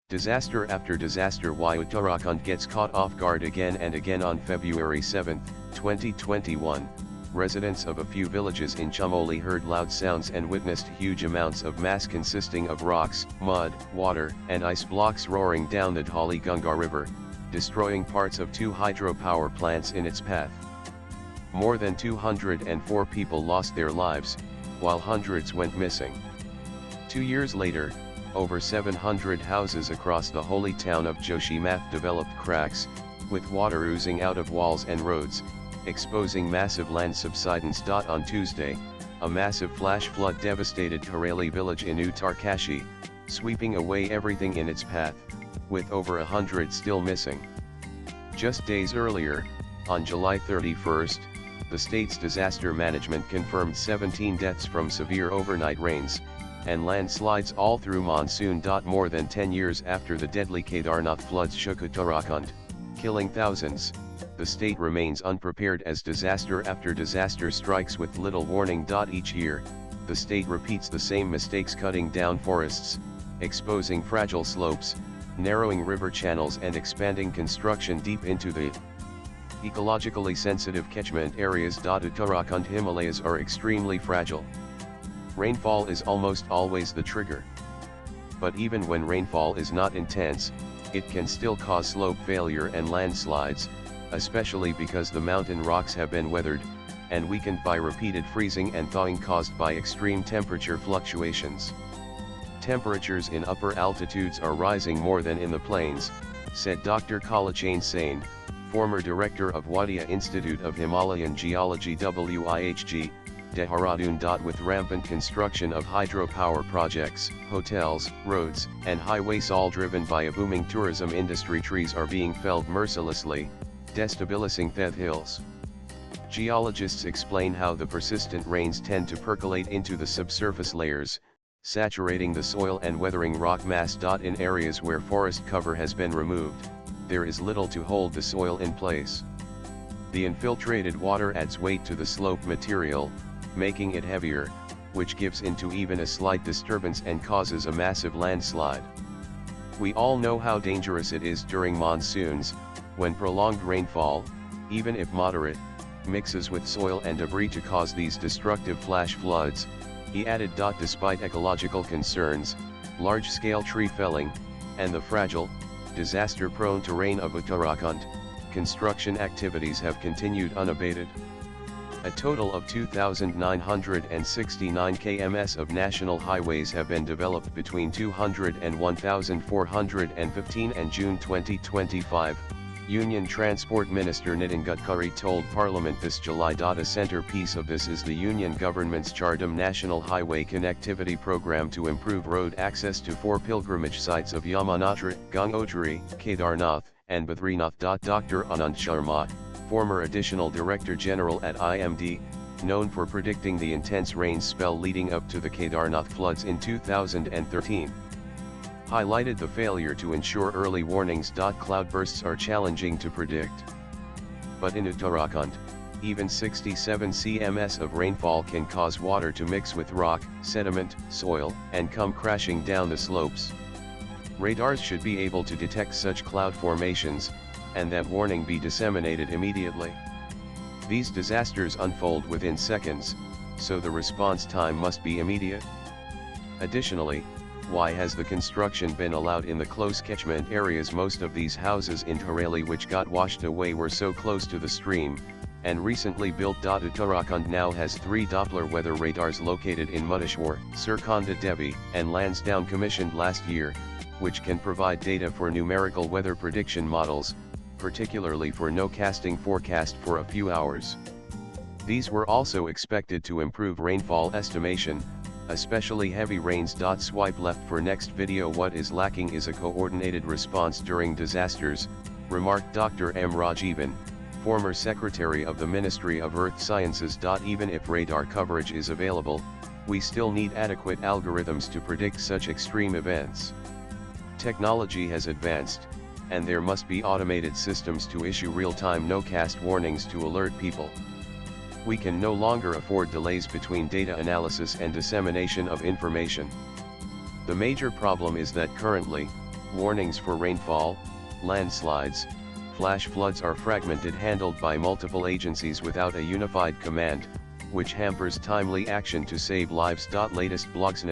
Disaster after disaster. Why Uttarakhand gets caught off guard again and again. On February 7, 2021, residents of a few villages in Chamoli heard loud sounds and witnessed huge amounts of mass consisting of rocks, mud, water, and ice blocks roaring down the Dhali Gunga River, destroying parts of 2 hydropower plants in its path. More than 204 people lost their lives, while hundreds went missing. 2 years later, over 700 houses across the holy town of Joshimath developed cracks, with water oozing out of walls and roads, exposing massive land subsidence. On Tuesday, a massive flash flood devastated Kareli village in Uttarakhand, sweeping away everything in its path, with over 100 still missing. Just days earlier, on July 31, the state's disaster management confirmed 17 deaths from severe overnight rains and landslides all through monsoon. More than 10 years after the deadly Kedarnath floods shook Uttarakhand, killing thousands, the state remains unprepared as disaster after disaster strikes with little warning. Each year, the state repeats the same mistakes, cutting down forests, exposing fragile slopes, narrowing river channels, and expanding construction deep into the ecologically sensitive catchment areas. Uttarakhand Himalayas are extremely fragile. Rainfall is almost always the trigger. But even when rainfall is not intense, it can still cause slope failure and landslides, especially because the mountain rocks have been weathered and weakened by repeated freezing and thawing caused by extreme temperature fluctuations. Temperatures in upper altitudes are rising more than in the plains, said Dr. Kalachane Sain, former director of Wadia Institute of Himalayan Geology WIHG, Dehradun. With rampant construction of hydropower projects, hotels, roads, and highways, all driven by a booming tourism industry, trees are being felled mercilessly, destabilizing the hills. Geologists explain how the persistent rains tend to percolate into the subsurface layers, saturating the soil and weathering rock mass. In areas where forest cover has been removed, there is little to hold the soil in place. The infiltrated water adds weight to the slope material, making it heavier, which gives into even a slight disturbance and causes a massive landslide. We all know how dangerous it is during monsoons, when prolonged rainfall, even if moderate, mixes with soil and debris to cause these destructive flash floods, he added. Despite ecological concerns, large-scale tree felling, and the fragile, disaster-prone terrain of Uttarakhand, construction activities have continued unabated. A total of 2,969 km of national highways have been developed between 200 and 1,415 and June 2025, Union Transport Minister Nitin Gadkari told Parliament this July. A centerpiece of this is the Union government's Chardham National Highway Connectivity Program to improve road access to 4 pilgrimage sites of Yamunotri, Gangotri, Kedarnath, and Badrinath. Dr. Anand Sharma, former Additional Director General at IMD, known for predicting the intense rain spell leading up to the Kedarnath floods in 2013, highlighted the failure to ensure early warnings. Cloudbursts are challenging to predict. But in Uttarakhand, even 67 cms of rainfall can cause water to mix with rock, sediment, soil, and come crashing down the slopes. Radars should be able to detect such cloud formations, and that warning be disseminated immediately. These disasters unfold within seconds, so the response time must be immediate. Additionally, why has the construction been allowed in the close catchment areas? Most of these houses in Kareli which got washed away were so close to the stream, and recently built. Uttarakhand now has 3 Doppler weather radars located in Mudeshwar, Sirkonda Devi, and Lansdowne, commissioned last year, which can provide data for numerical weather prediction models, particularly for no-casting forecast for a few hours. These were also expected to improve rainfall estimation, especially heavy rains. Swipe left for next video. What is lacking is a coordinated response during disasters, remarked Dr. M. Rajivan, former Secretary of the Ministry of Earth Sciences. Even if radar coverage is available, we still need adequate algorithms to predict such extreme events. Technology has advanced, and there must be automated systems to issue real-time no-cast warnings to alert people. We can no longer afford delays between data analysis and dissemination of information. The major problem is that currently, Warnings for rainfall, landslides, flash floods are fragmented, handled by multiple agencies without a unified command, which hampers timely action to save lives. Latest blogs.